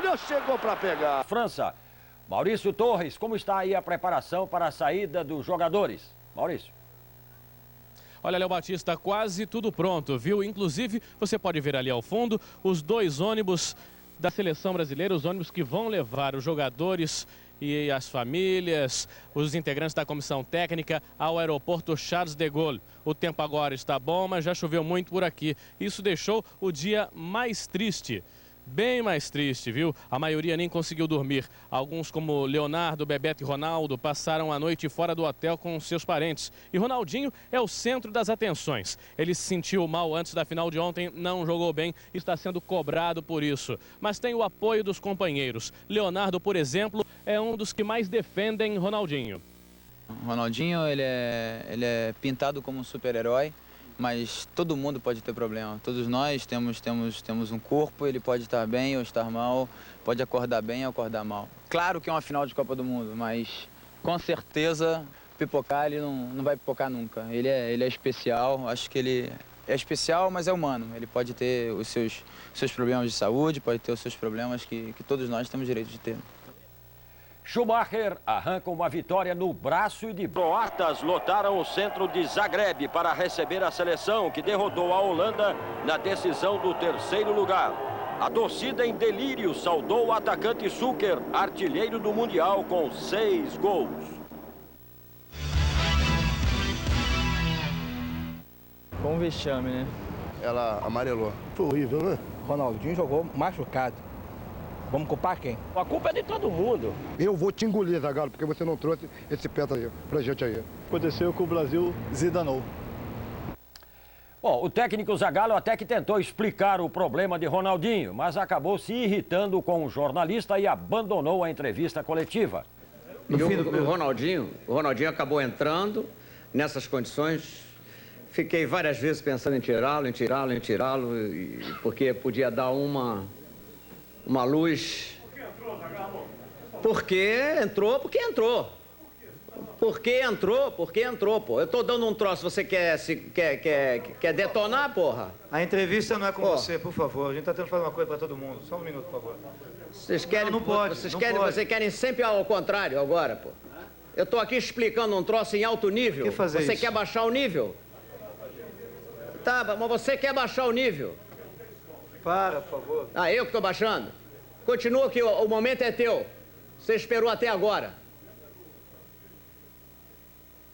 olhou, chegou para pegar. França, Maurício Torres, como está aí a preparação para a saída dos jogadores? Maurício. Olha, Léo Batista, quase tudo pronto, viu? Inclusive, você pode ver ali ao fundo os 2 ônibus da seleção brasileira, os ônibus que vão levar os jogadores e as famílias, os integrantes da comissão técnica ao aeroporto Charles de Gaulle. O tempo agora está bom, mas já choveu muito por aqui. Isso deixou o dia mais triste. Bem mais triste, viu? A maioria nem conseguiu dormir. Alguns, como Leonardo, Bebeto e Ronaldo, passaram a noite fora do hotel com seus parentes. E Ronaldinho é o centro das atenções. Ele se sentiu mal antes da final de ontem, não jogou bem e está sendo cobrado por isso. Mas tem o apoio dos companheiros. Leonardo, por exemplo, é um dos que mais defendem Ronaldinho. Ronaldinho, ele é pintado como um super-herói. Mas todo mundo pode ter problema. Todos nós temos um corpo, ele pode estar bem ou estar mal, pode acordar bem ou acordar mal. Claro que é uma final de Copa do Mundo, mas com certeza pipocar ele não vai pipocar nunca. Ele é especial, acho que ele é especial, mas é humano. Ele pode ter os seus problemas de saúde, pode ter os seus problemas que todos nós temos direito de ter. Schumacher arranca uma vitória no braço e de... Croatas lotaram o centro de Zagreb para receber a seleção que derrotou a Holanda na decisão do 3º lugar. A torcida em delírio saudou o atacante Šuker, artilheiro do Mundial, com 6 gols. Com um vexame, né? Ela amarelou. Foi horrível, né? Ronaldinho jogou machucado. Vamos culpar quem? A culpa é de todo mundo. Eu vou te engolir, Zagallo, porque você não trouxe esse peta aí pra gente aí. Aconteceu que o Brasil zidanou. Bom, o técnico Zagallo até que tentou explicar o problema de Ronaldinho, mas acabou se irritando com o jornalista e abandonou a entrevista coletiva. O Ronaldinho acabou entrando nessas condições. Fiquei várias vezes pensando em tirá-lo, porque podia dar uma luz. Porque entrou. Porque entrou, pô. Eu tô dando um troço, você quer detonar, porra? A entrevista não é com você, por favor. A gente tá tentando fazer uma coisa pra todo mundo. Só um minuto, por favor. Vocês querem... Não pode, Vocês querem sempre ao contrário agora, pô. Eu tô aqui explicando um troço em alto nível. Que fazer você isso? quer baixar o nível? Tá, mas você quer baixar o nível? Para, por favor. Ah, eu que tô baixando? Continua que o momento é teu. Você esperou até agora.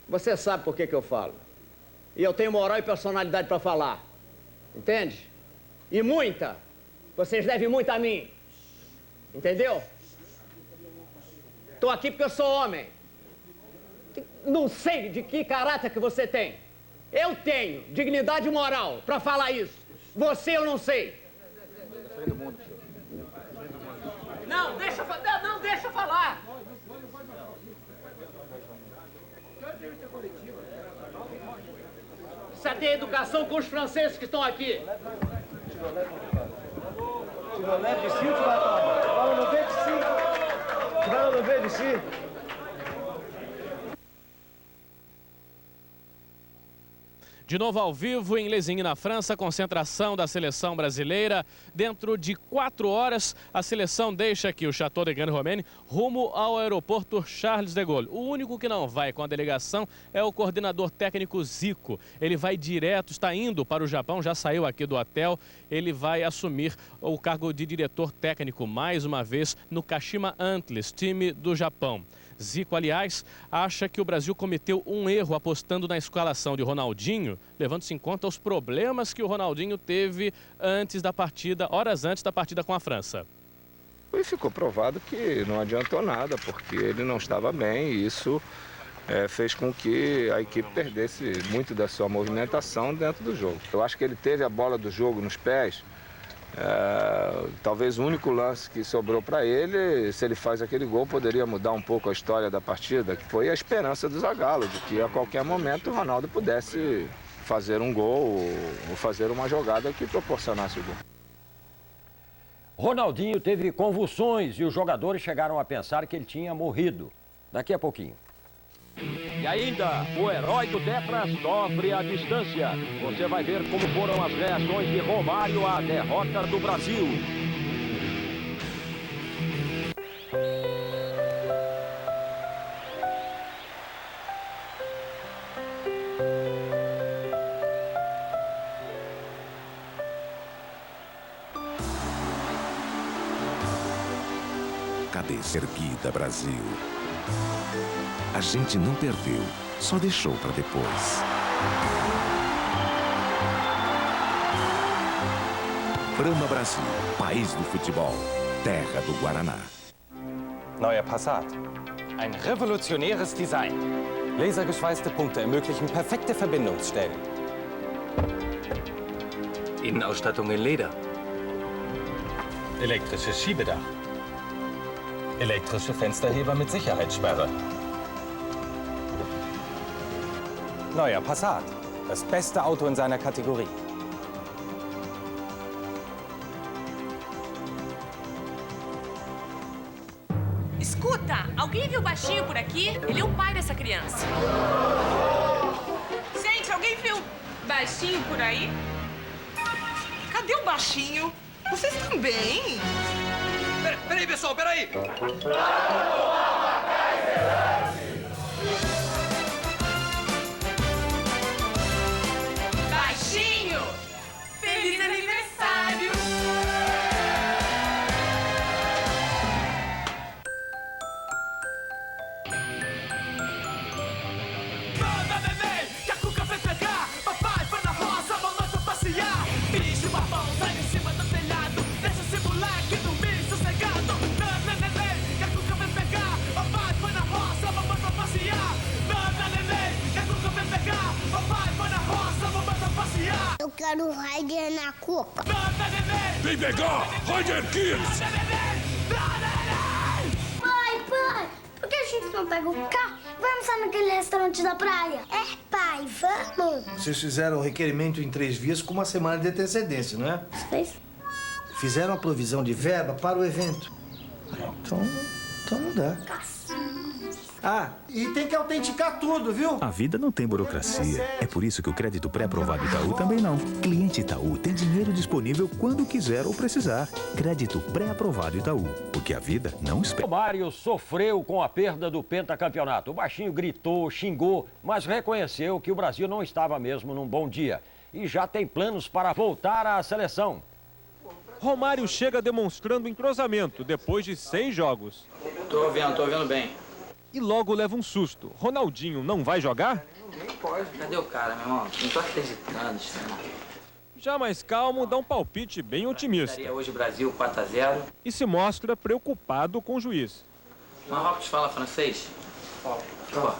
Você sabe por que eu falo. E eu tenho moral e personalidade para falar. Entende? E muita. Vocês devem muito a mim. Entendeu? Tô aqui porque eu sou homem. Não sei de que caráter que você tem. Eu tenho dignidade e moral para falar isso. Você eu não sei. Não, deixa eu falar. Precisa ter educação com os franceses que estão aqui. Tiver de si ou tiver toma? Tiver no V de si. Tiver no V de si. De novo ao vivo em Lesigny, na França, concentração da seleção brasileira. Dentro de 4 horas, a seleção deixa aqui o Château de Gand-Romaine rumo ao aeroporto Charles de Gaulle. O único que não vai com a delegação é o coordenador técnico Zico. Ele vai direto, está indo para o Japão, já saiu aqui do hotel. Ele vai assumir o cargo de diretor técnico, mais uma vez, no Kashima Antlers, time do Japão. Zico, aliás, acha que o Brasil cometeu um erro apostando na escalação de Ronaldinho, levando-se em conta os problemas que o Ronaldinho teve antes da partida, horas antes da partida com a França. E ficou provado que não adiantou nada, porque ele não estava bem e isso fez com que a equipe perdesse muito da sua movimentação dentro do jogo. Eu acho que ele teve a bola do jogo nos pés. Talvez o único lance que sobrou para ele, se ele faz aquele gol, poderia mudar um pouco a história da partida, que foi a esperança do Zagallo, de que a qualquer momento o Ronaldo pudesse fazer um gol ou fazer uma jogada que proporcionasse o gol. Ronaldinho teve convulsões e os jogadores chegaram a pensar que ele tinha morrido. Daqui a pouquinho. E ainda, o herói do Tetra sofre a distância. Você vai ver como foram as reações de Romário à derrota do Brasil. Cabeça erguida, Brasil. A gente não perdeu, só deixou para depois. Brahma Brasil, país do futebol, terra do Guaraná. Neuer Passat. Ein revolutionäres Design. Lasergeschweißte Punkte ermöglichen perfekte Verbindungsstellen. Innenausstattung in Leder. Elektrisches Schiebedach. Elektrische Fensterheber mit Sicherheitssperre. Neuer Passat. Das beste Auto in seiner Kategorie. Escuta, alguém viu o baixinho por aqui? Ele é o pai dessa criança. Gente, alguém viu baixinho por aí? Cadê o baixinho? Vocês também? Peraí, pessoal, peraí! Baixinho! Feliz aniversário! Manda, neném, que a Cuca vem pegar. Papai foi na roça, mamãe foi passear. Bicho babão, sai em cima do telhado. Deixa esse moleque dormir sossegado. Manda, neném, que a Cuca vem pegar. Papai foi na roça, mamãe foi passear. Manda, neném, que a Cuca vem pegar. Papai foi na roça, mamãe foi passear. Eu quero o Raider na Cuca. Manda, neném. Vem pegar, Raider Kids! Pai, por que a gente não pega o carro? Vamos lá naquele restaurante da praia. É, pai, vamos. Vocês fizeram o requerimento em 3 vias com uma semana de antecedência, não é? Fez? Fizeram a provisão de verba para o evento. Então não dá. Ah, e tem que autenticar tudo, viu? A vida não tem burocracia. É por isso que o crédito pré-aprovado Itaú também não. Cliente Itaú tem dinheiro disponível quando quiser ou precisar. Crédito pré-aprovado Itaú, porque a vida não espera. Romário sofreu com a perda do pentacampeonato. O baixinho gritou, xingou, mas reconheceu que o Brasil não estava mesmo num bom dia. E já tem planos para voltar à seleção. Romário chega demonstrando entrosamento depois de 6 jogos. Tô ouvindo bem. E logo leva um susto. Ronaldinho não vai jogar? Nem pode. Cadê o cara, meu irmão? Não tô acreditando, Cristiano. Já mais calmo, dá um palpite bem otimista. Hoje o Brasil 4-0. E se mostra preocupado com o juiz. Marrocos fala francês? Fala.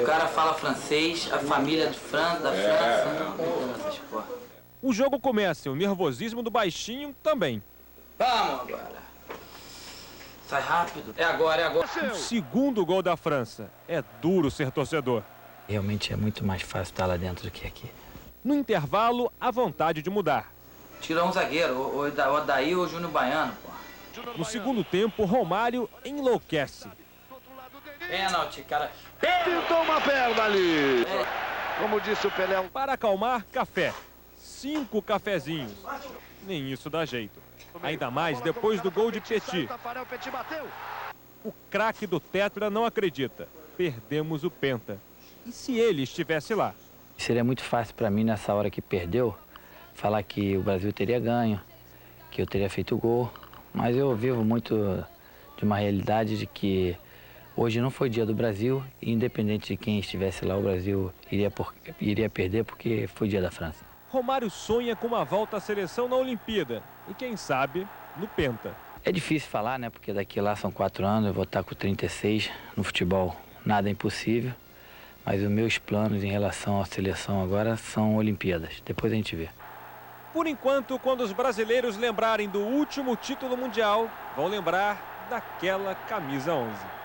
O cara fala francês, a família da França. Essas porra. O jogo começa e o nervosismo do baixinho também. Vamos agora. Sai rápido. É agora. O segundo gol da França. É duro ser torcedor. Realmente é muito mais fácil estar lá dentro do que aqui. No intervalo, a vontade de mudar. Tirou um zagueiro, o Odaí ou o Júnior Baiano, pô. No segundo tempo, Romário enlouquece. Pênalti, cara. Pintou uma perna ali. Como disse o Pelé. Para acalmar, café. 5 cafezinhos. Nem isso dá jeito. Ainda mais depois do gol de Petit. O craque do Tetra não acredita. Perdemos o Penta. E se ele estivesse lá? Seria muito fácil para mim, nessa hora que perdeu, falar que o Brasil teria ganho, que eu teria feito o gol. Mas eu vivo muito de uma realidade de que hoje não foi dia do Brasil e, independente de quem estivesse lá, o Brasil iria perder porque foi dia da França. Romário sonha com uma volta à seleção na Olimpíada e, quem sabe, no Penta. É difícil falar, né? Porque daqui lá são 4 anos, eu vou estar com 36. No futebol, nada é impossível. Mas os meus planos em relação à seleção agora são Olimpíadas. Depois a gente vê. Por enquanto, quando os brasileiros lembrarem do último título mundial, vão lembrar daquela camisa 11.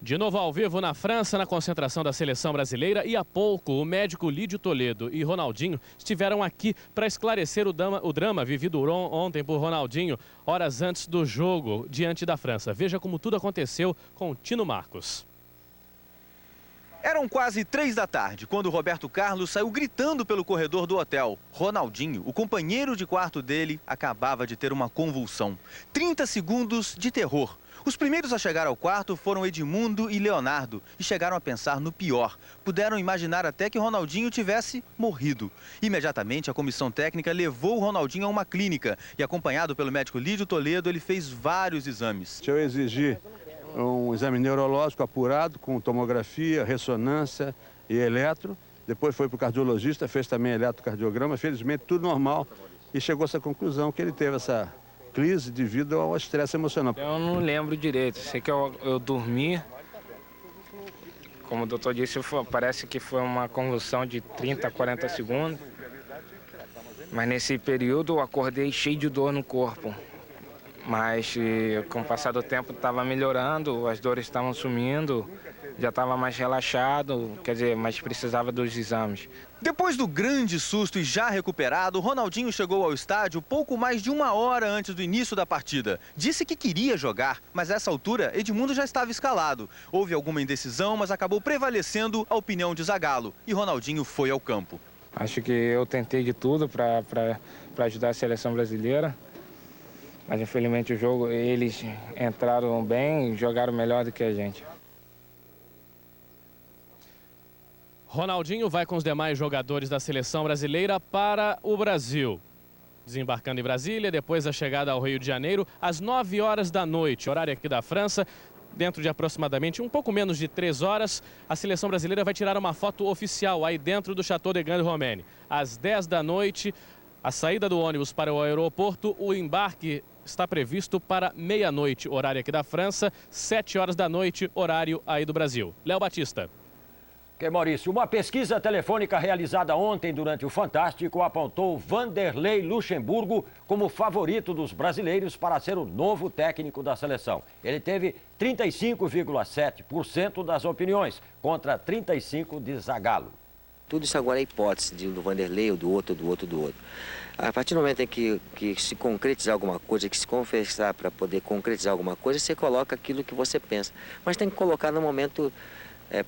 De novo ao vivo na França, na concentração da seleção brasileira. E há pouco, o médico Lídio Toledo e Ronaldinho estiveram aqui para esclarecer o drama vivido ontem por Ronaldinho, horas antes do jogo diante da França. Veja como tudo aconteceu com o Tino Marcos. Eram quase 3 da tarde, quando Roberto Carlos saiu gritando pelo corredor do hotel. Ronaldinho, o companheiro de quarto dele, acabava de ter uma convulsão. 30 segundos de terror. Os primeiros a chegar ao quarto foram Edmundo e Leonardo e chegaram a pensar no pior. Puderam imaginar até que Ronaldinho tivesse morrido. Imediatamente, a comissão técnica levou o Ronaldinho a uma clínica e, acompanhado pelo médico Lídio Toledo, ele fez vários exames. Eu exigi um exame neurológico apurado com tomografia, ressonância e eletro. Depois foi para o cardiologista, fez também eletrocardiograma. Felizmente, tudo normal. E chegou a essa conclusão que ele teve essa crise devido ao estresse emocional. Eu não lembro direito. Sei que eu dormi. Como o doutor disse, parece que foi uma convulsão de 30 a 40 segundos. Mas nesse período eu acordei cheio de dor no corpo. Mas com o passar do tempo estava melhorando, as dores estavam sumindo, já estava mais relaxado, quer dizer, mas precisava dos exames. Depois do grande susto e já recuperado, Ronaldinho chegou ao estádio pouco mais de 1 hora antes do início da partida. Disse que queria jogar, mas a essa altura Edmundo já estava escalado. Houve alguma indecisão, mas acabou prevalecendo a opinião de Zagallo e Ronaldinho foi ao campo. Acho que eu tentei de tudo para ajudar a seleção brasileira. Mas infelizmente o jogo, eles entraram bem e jogaram melhor do que a gente. Ronaldinho vai com os demais jogadores da seleção brasileira para o Brasil. Desembarcando em Brasília, depois da chegada ao Rio de Janeiro, às 9 horas da noite, horário aqui da França. Dentro de aproximadamente um pouco menos de 3 horas, a seleção brasileira vai tirar uma foto oficial aí dentro do Château de Grande Romaine. Às 10 da noite, a saída do ônibus para o aeroporto, o embarque está previsto para meia-noite, horário aqui da França, 7 horas da noite, horário aí do Brasil. Léo Batista. Ok, Maurício, uma pesquisa telefônica realizada ontem durante o Fantástico apontou Vanderlei Luxemburgo como favorito dos brasileiros para ser o novo técnico da seleção. Ele teve 35,7% das opiniões, contra 35% de Zagallo. Tudo isso agora é hipótese do Vanderlei, ou do outro. A partir do momento em que se concretizar alguma coisa, que se conversar para poder concretizar alguma coisa, você coloca aquilo que você pensa. Mas tem que colocar no momento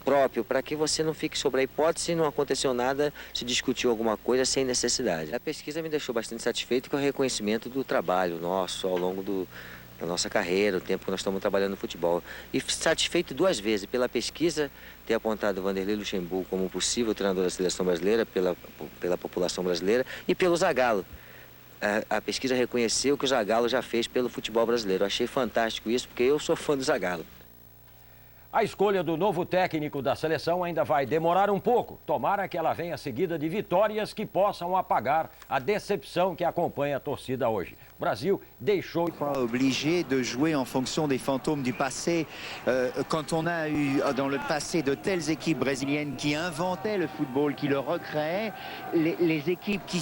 próprio, para que você não fique sobre a hipótese, se não aconteceu nada, se discutiu alguma coisa sem necessidade. A pesquisa me deixou bastante satisfeito com o reconhecimento do trabalho nosso ao longo da nossa carreira, o tempo que nós estamos trabalhando no futebol. E satisfeito 2 vezes, pela pesquisa ter apontado o Vanderlei Luxemburgo como possível treinador da seleção brasileira, pela população brasileira, e pelo Zagallo. A pesquisa reconheceu o que o Zagallo já fez pelo futebol brasileiro. Eu achei fantástico isso, porque eu sou fã do Zagallo. A escolha do novo técnico da seleção ainda vai demorar um pouco. Tomara que ela venha seguida de vitórias que possam apagar a decepção que acompanha a torcida hoje. O Brasil deixou... Obligé de jouer en fonction des fantômes du passé. Quand on a eu dans le passé de telles équipes brésiliennes qui inventaient le football, qui le recréaient, les équipes qui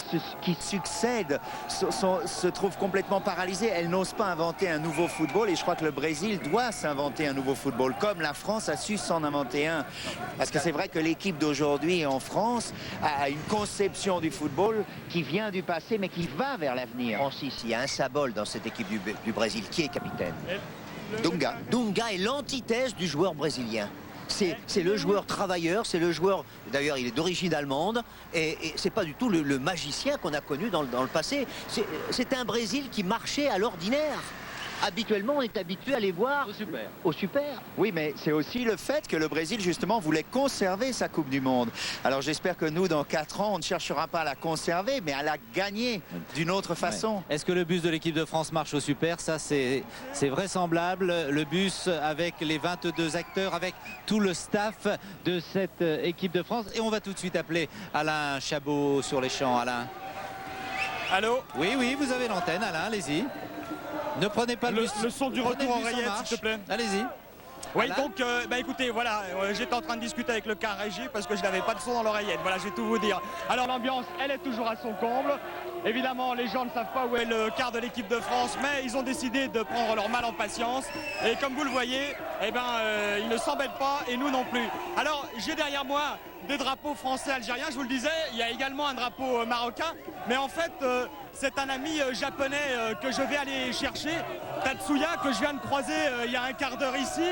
succèdent se trouvent complètement paralysées. Elles n'osent pas inventer un nouveau football et je crois que le Brésil doit s'inventer un nouveau football, comme la France a su s'en inventer un. Parce que c'est vrai que l'équipe d'aujourd'hui en France a une conception du football qui vient du passé mais qui va vers l'avenir. Francis, il y a un symbole dans cette équipe du Brésil. Qui est capitaine? Dunga. Dunga est l'antithèse du joueur brésilien. C'est le joueur travailleur, c'est le joueur, d'ailleurs il est d'origine allemande, et c'est pas du tout le magicien qu'on a connu dans le passé. C'est un Brésil qui marchait à l'ordinaire. Habituellement, on est habitué à les voir au super. Oui, mais c'est aussi le fait que le Brésil, justement, voulait conserver sa Coupe du Monde. Alors j'espère que nous, dans 4 ans, on ne cherchera pas à la conserver, mais à la gagner d'une autre façon. Ouais. Est-ce que le bus de l'équipe de France marche au super? Ça, c'est vraisemblable. Le bus avec les 22 acteurs, avec tout le staff de cette équipe de France. Et on va tout de suite appeler Alain Chabot sur les champs. Alain. Allô? Oui, vous avez l'antenne, Alain, allez-y. Ne prenez pas le son du retour en rayette, s'il te plaît. Allez-y. Oui, donc, écoutez, voilà, j'étais en train de discuter avec le car régie parce que je n'avais pas de son dans l'oreillette. Voilà, je vais tout vous dire. Alors, l'ambiance, elle est toujours à son comble. Évidemment, les gens ne savent pas où est le quart de l'équipe de France, mais ils ont décidé de prendre leur mal en patience. Et comme vous le voyez, ils ne s'embêtent pas et nous non plus. Alors, j'ai derrière moi des drapeaux français algériens, je vous le disais, il y a également un drapeau marocain, mais en fait c'est un ami japonais que je vais aller chercher, Tatsuya, que je viens de croiser il y a un quart d'heure ici.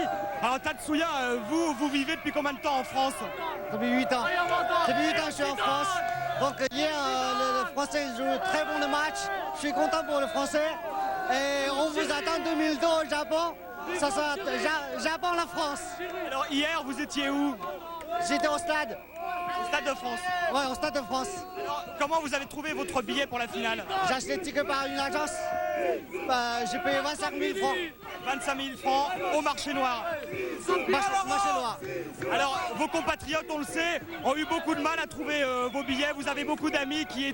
Alors Tatsuya, vous vivez depuis combien de temps en France? Depuis 8 ans. Depuis 8 ans je suis en France. Donc hier le Français joue très bon le match. Je suis content pour le Français. Et on vous attend 2002 au Japon. Ça sera Japon, la France. Alors hier, vous étiez où? J'étais au stade. Au Stade de France. Ouais, au Stade de France. Alors, comment vous avez trouvé votre billet pour la finale? J'ai acheté le ticket par une agence. J'ai payé 25 000 francs. 25 000 francs au marché noir. Marché noir. Alors, vos compatriotes, on le sait, ont eu beaucoup de mal à trouver vos billets. Vous avez beaucoup d'amis qui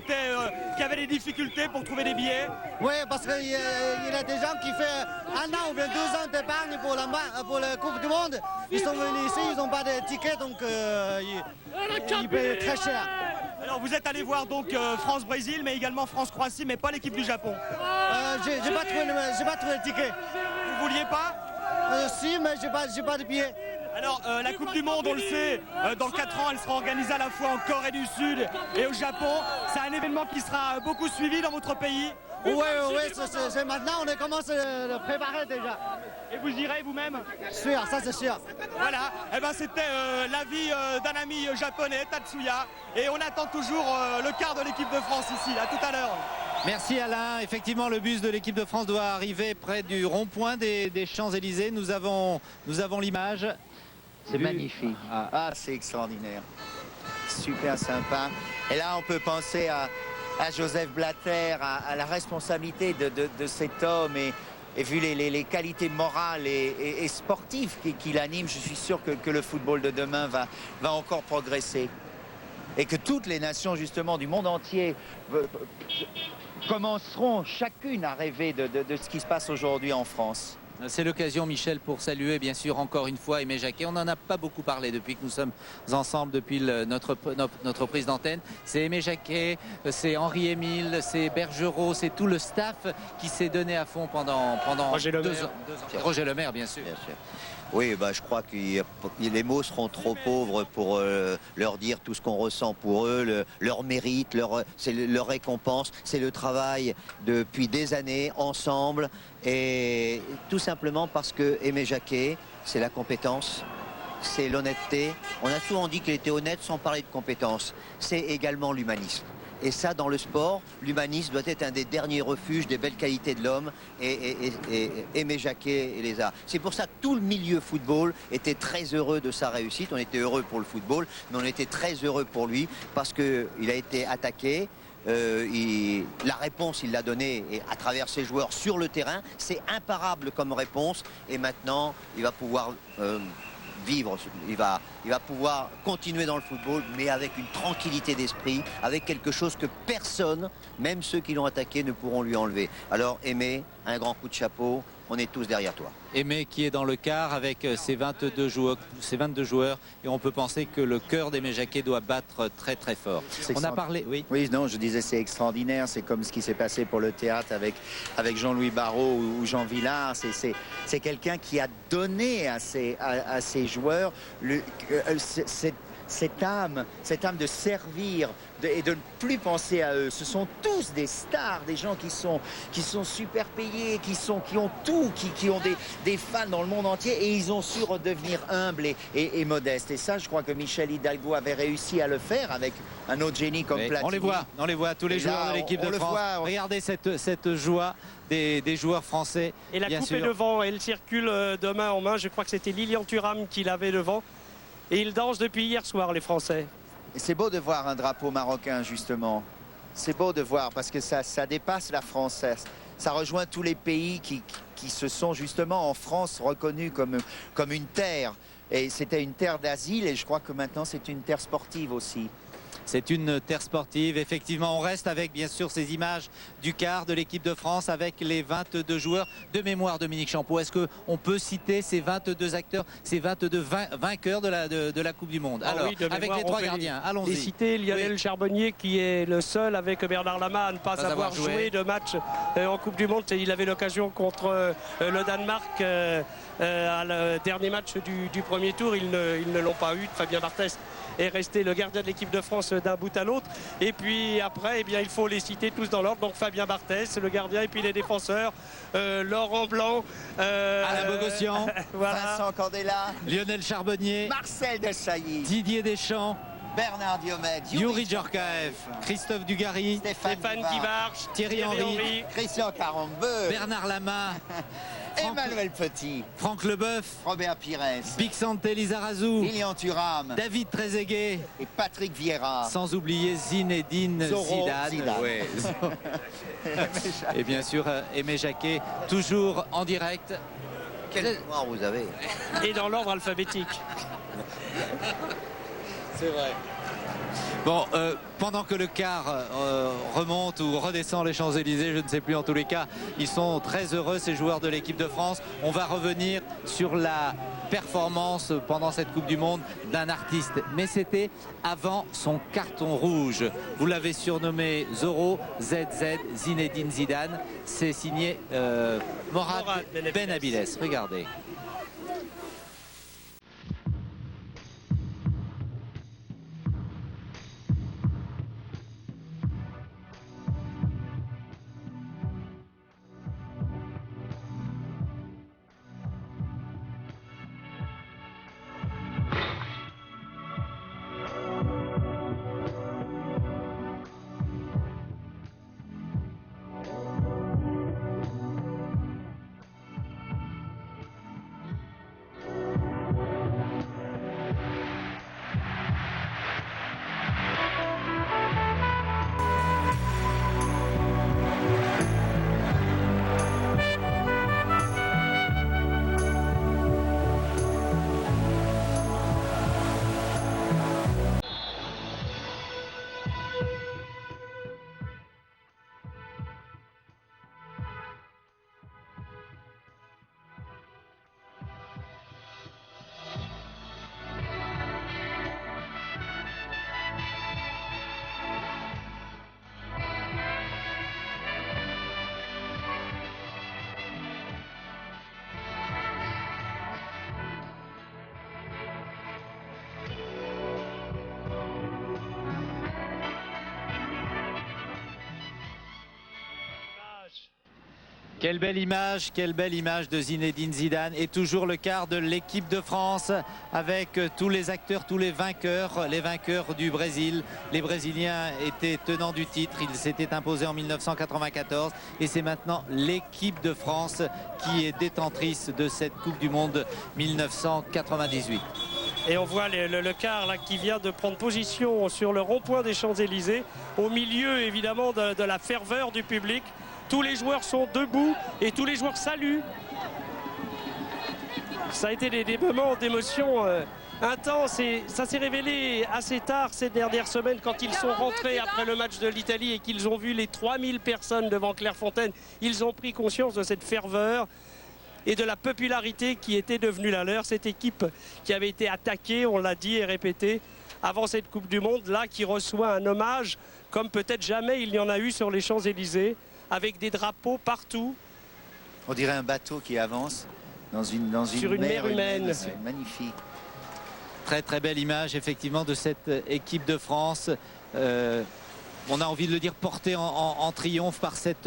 avaient des difficultés pour trouver des billets. Oui, parce qu'il y a des gens qui font 1 an ou bien 2 ans d'épargne pour la Coupe du Monde. Ils sont venus ici, ils n'ont pas de ticket, donc ils payent très cher. Alors, vous êtes allé voir donc France-Brésil, mais également France-Croatie, mais pas l'équipe du Japon. J'ai pas trouvé le ticket. Vous vouliez pas? Si, mais j'ai pas de billet. Alors, la Coupe du Monde, on le sait, dans 4 ans, elle sera organisée à la fois en Corée du Sud et au Japon. C'est un événement qui sera beaucoup suivi dans votre pays. Oui, c'est maintenant, on commence à le préparer déjà. Et vous irez vous-même? Sûr, ça c'est sûr. Voilà, eh ben, c'était l'avis d'un ami japonais, Tatsuya. Et on attend toujours le quart de l'équipe de France ici. À tout à l'heure. Merci Alain. Effectivement, le bus de l'équipe de France doit arriver près du rond-point des Champs-Élysées. Nous avons l'image. C'est magnifique. Ah, c'est extraordinaire. Super sympa. Et là, on peut penser à Joseph Blatter, à la responsabilité de cet homme et vu les qualités morales et sportives qui l'animent, je suis sûr que le football de demain va encore progresser. Et que toutes les nations justement du monde entier commenceront chacune à rêver de ce qui se passe aujourd'hui en France. C'est l'occasion, Michel, pour saluer bien sûr encore une fois Aimé Jacquet. On n'en a pas beaucoup parlé depuis que nous sommes ensemble, depuis notre prise d'antenne. C'est Aimé Jacquet, c'est Henri-Émile, c'est Bergerot, c'est tout le staff qui s'est donné à fond pendant Roger 2 ans. Roger Lemaire, bien sûr. Oui, je crois que les mots seront trop pauvres pour leur dire tout ce qu'on ressent pour eux, leur mérite, c'est leur récompense, c'est le travail depuis des années ensemble et tout simplement parce que Aimé Jacquet, c'est la compétence, c'est l'honnêteté. On a souvent dit qu'il était honnête sans parler de compétence. C'est également l'humanisme. Et ça, dans le sport, l'humanisme doit être un des derniers refuges des belles qualités de l'homme. Et Aimé Jacquet les a. C'est pour ça que tout le milieu football était très heureux de sa réussite. On était heureux pour le football, mais on était très heureux pour lui parce qu'il a été attaqué. La réponse, il l'a donnée à travers ses joueurs sur le terrain. C'est imparable comme réponse. Et maintenant, il va pouvoir vivre, il va pouvoir continuer dans le football, mais avec une tranquillité d'esprit, avec quelque chose que personne, même ceux qui l'ont attaqué, ne pourront lui enlever. Alors Aimé, un grand coup de chapeau, on est tous derrière toi. Aimé qui est dans le quart avec ses 22 joueurs et on peut penser que le cœur d'Aimé Jacquet doit battre très très fort. On a parlé, oui. Oui, non, je disais c'est extraordinaire, c'est comme ce qui s'est passé pour le théâtre avec Jean-Louis Barrault ou Jean Villard. C'est quelqu'un qui a donné à ses joueurs cette âme de servir et de ne plus penser à eux. Ce sont tous des stars, des gens qui sont super payés, qui ont tout, qui ont des fans dans le monde entier et ils ont su redevenir humbles et modestes. Et ça, je crois que Michel Hidalgo avait réussi à le faire avec un autre génie comme Platini. On les voit, tous les joueurs de l'équipe de France. Regardez cette joie des joueurs français. Et la coupe est devant, elle circule de main en main. Je crois que c'était Lilian Thuram qui l'avait devant. Et ils dansent depuis hier soir, les Français. Et c'est beau de voir un drapeau marocain, justement. C'est beau de voir, parce que ça dépasse la France. Ça rejoint tous les pays qui se sont, justement, en France, reconnus comme une terre. Et c'était une terre d'asile, et je crois que maintenant, c'est une terre sportive aussi. C'est une terre sportive, effectivement. On reste avec, bien sûr, ces images du quart de l'équipe de France avec les 22 joueurs de mémoire, Dominique Champeau. Est-ce qu'on peut citer ces 22 acteurs, ces 22 vainqueurs de la Coupe du Monde? Alors, oui, avec les 3 gardiens, allons-y. Citer Lionel Charbonnier, qui est le seul avec Bernard Lama à ne pas avoir joué de match en Coupe du Monde. Il avait l'occasion contre le Danemark à le dernier match du premier tour. Ils ne l'ont pas eu. Fabien Barthez est resté le gardien de l'équipe de France d'un bout à l'autre. Et puis après, il faut les citer tous dans l'ordre. Donc Fabien Barthez, le gardien, et puis les défenseurs, Laurent Blanc, Alain Bogossian, voilà. Vincent Candela, Lionel Charbonnier, Marcel Desailly, Didier Deschamps, Bernard Diomède, Yuri Djorkaeff, Christophe Dugarry, Stéphane Guivarch, Thierry Henry, Christian Carambeu, Bernard Lama, Emmanuel Petit, Franck Leboeuf, Robert Pires, Bixante Lizarazu, Lilian Thuram, David Trezeguet et Patrick Vieira. Sans oublier Zinedine Zidane. Ouais. Et bien sûr, Aimé Jacquet, toujours en direct. Quelle mémoire vous avez. Et dans l'ordre alphabétique. C'est vrai. Bon, pendant que le car remonte ou redescend les Champs-Élysées, je ne sais plus, en tous les cas, ils sont très heureux, ces joueurs de l'équipe de France. On va revenir sur la performance pendant cette Coupe du Monde d'un artiste. Mais c'était avant son carton rouge. Vous l'avez surnommé Zorro, ZZ, Zinedine Zidane. C'est signé Morad Benabides. Regardez. Quelle belle image de Zinedine Zidane et toujours le quart de l'équipe de France avec tous les acteurs, tous les vainqueurs du Brésil. Les Brésiliens étaient tenants du titre, ils s'étaient imposés en 1994 et c'est maintenant l'équipe de France qui est détentrice de cette Coupe du Monde 1998. Et on voit le car là, qui vient de prendre position sur le rond-point des Champs-Élysées, au milieu évidemment de la ferveur du public. Tous les joueurs sont debout et tous les joueurs saluent. Ça a été des moments d'émotion intenses et ça s'est révélé assez tard ces dernières semaines quand ils sont rentrés après le match de l'Italie et qu'ils ont vu les 3000 personnes devant Clairefontaine. Ils ont pris conscience de cette ferveur et de la popularité qui était devenue la leur. Cette équipe qui avait été attaquée, on l'a dit et répété, avant cette Coupe du Monde, là qui reçoit un hommage comme peut-être jamais il y en a eu sur les Champs-Élysées, avec des drapeaux partout. On dirait un bateau qui avance sur une mer humaine. C'est magnifique. Très très belle image effectivement de cette équipe de France. On a envie de le dire, portée en triomphe par cette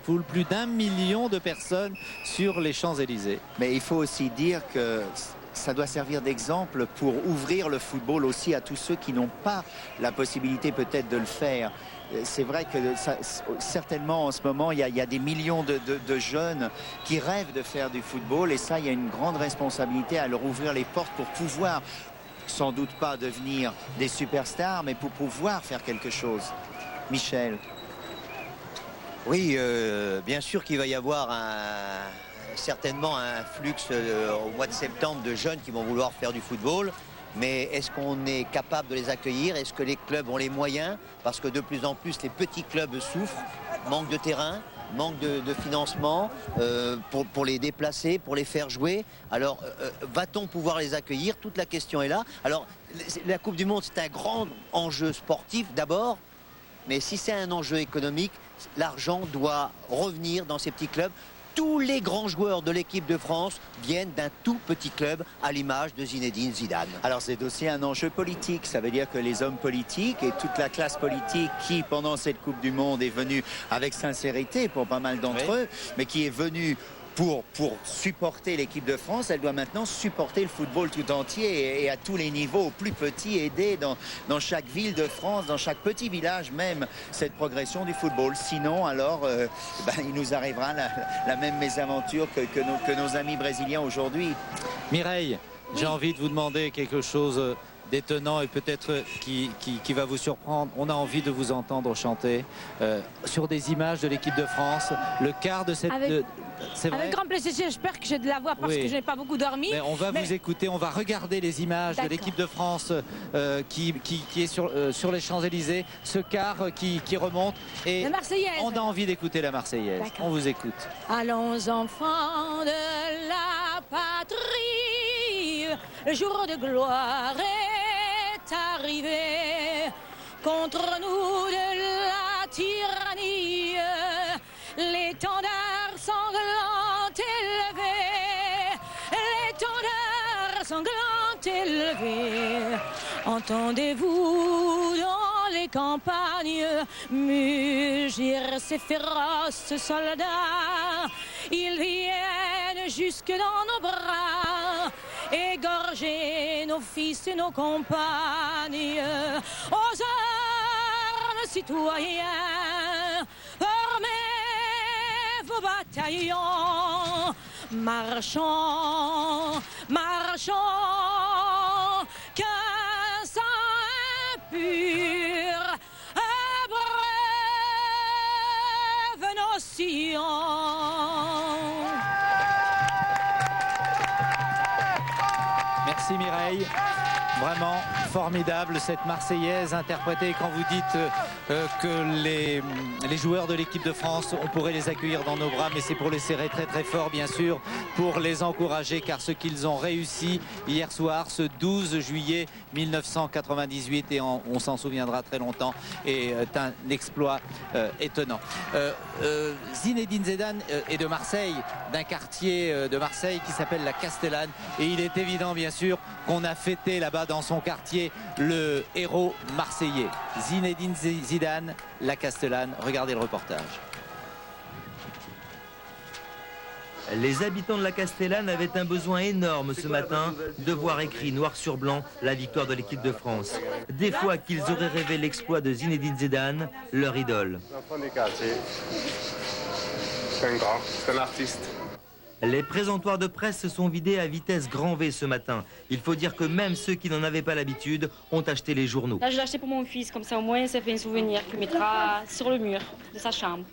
foule. Plus d'1 million de personnes sur les Champs-Élysées. Mais il faut aussi dire que ça doit servir d'exemple pour ouvrir le football aussi à tous ceux qui n'ont pas la possibilité peut-être de le faire. C'est vrai que certainement en ce moment il y a des millions de jeunes qui rêvent de faire du football et ça il y a une grande responsabilité à leur ouvrir les portes pour pouvoir sans doute pas devenir des superstars mais pour pouvoir faire quelque chose. Michel. Oui, bien sûr qu'il va y avoir certainement un flux au mois de septembre de jeunes qui vont vouloir faire du football. Mais est-ce qu'on est capable de les accueillir? Est-ce que les clubs ont les moyens? Parce que de plus en plus, les petits clubs souffrent, manque de terrain, manque de financement pour les déplacer, pour les faire jouer. Alors, va-t-on pouvoir les accueillir? Toute la question est là. Alors, la Coupe du Monde, c'est un grand enjeu sportif d'abord. Mais si c'est un enjeu économique, l'argent doit revenir dans ces petits clubs. Tous les grands joueurs de l'équipe de France viennent d'un tout petit club à l'image de Zinedine Zidane. Alors c'est aussi un enjeu politique, ça veut dire que les hommes politiques et toute la classe politique qui pendant cette Coupe du Monde est venue avec sincérité pour pas mal d'entre eux, mais qui est venue pour supporter l'équipe de France, elle doit maintenant supporter le football tout entier et à tous les niveaux, au plus petit, aider dans chaque ville de France, dans chaque petit village même, cette progression du football. Sinon, alors, il nous arrivera la même mésaventure que nos amis brésiliens aujourd'hui. Mireille, j'ai envie de vous demander quelque chose d'étonnant et peut-être qui va vous surprendre. On a envie de vous entendre chanter sur des images de l'équipe de France, le quart de cette... C'est vrai. Avec grand plaisir, j'espère que j'ai de la voix parce que je n'ai pas beaucoup dormi. Mais on va vous écouter, on va regarder les images de l'équipe de France qui est sur les Champs-Élysées, ce quart qui remonte. Et la Marseillaise. On a envie d'écouter la Marseillaise. On vous écoute. Allons enfants de la patrie, le jour de gloire est arrivé. Contre nous de la tyrannie, l'étendard sanglant élevé, l'étendard sanglant élevé. Entendez-vous dans les campagnes mugir ces féroces soldats? Ils viennent jusque dans nos bras, égorger nos fils et nos compagnes. Aux armes, citoyens, formez vos bataillons, marchons, marchons, qu'un sang impur abreuve nos sillons. Merci Mireille. Vraiment formidable cette Marseillaise interprétée. Quand vous dites que les joueurs de l'équipe de France, on pourrait les accueillir dans nos bras, mais c'est pour les serrer très très fort bien sûr, pour les encourager, car ce qu'ils ont réussi hier soir, ce 12 juillet 1998, et on s'en souviendra très longtemps, est un exploit étonnant. Zinedine Zidane est de Marseille, d'un quartier de Marseille qui s'appelle la Castellane, et il est évident bien sûr qu'on a fêté là-bas dans son quartier le héros marseillais. Zinedine Zidane, la Castellane. Regardez le reportage. Les habitants de la Castellane avaient un besoin énorme ce matin de voir écrit noir sur blanc la victoire de l'équipe de France. Des fois qu'ils auraient rêvé l'exploit de Zinedine Zidane, leur idole. C'est un artiste. Les présentoirs de presse se sont vidés à vitesse grand V ce matin. Il faut dire que même ceux qui n'en avaient pas l'habitude ont acheté les journaux. Là, je l'ai acheté pour mon fils, comme ça au moins ça fait un souvenir qu'il mettra sur le mur de sa chambre.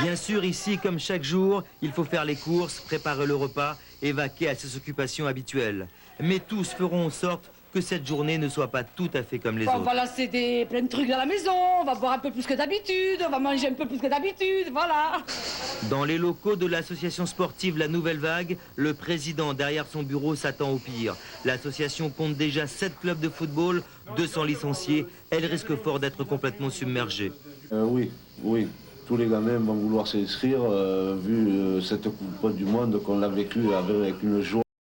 Bien sûr, ici, comme chaque jour, il faut faire les courses, préparer le repas et vaquer à ses occupations habituelles. Mais tous feront en sorte que cette journée ne soit pas tout à fait comme les autres. On va lancer plein de trucs dans la maison, on va boire un peu plus que d'habitude, on va manger un peu plus que d'habitude, voilà. Dans les locaux de l'association sportive La Nouvelle Vague, le président derrière son bureau s'attend au pire. L'association compte déjà 7 clubs de football, 200 licenciés. Elle risque fort d'être complètement submergée. Oui. Tous les gamins vont vouloir s'inscrire, vu cette Coupe du Monde qu'on l'a vécu avec une joie.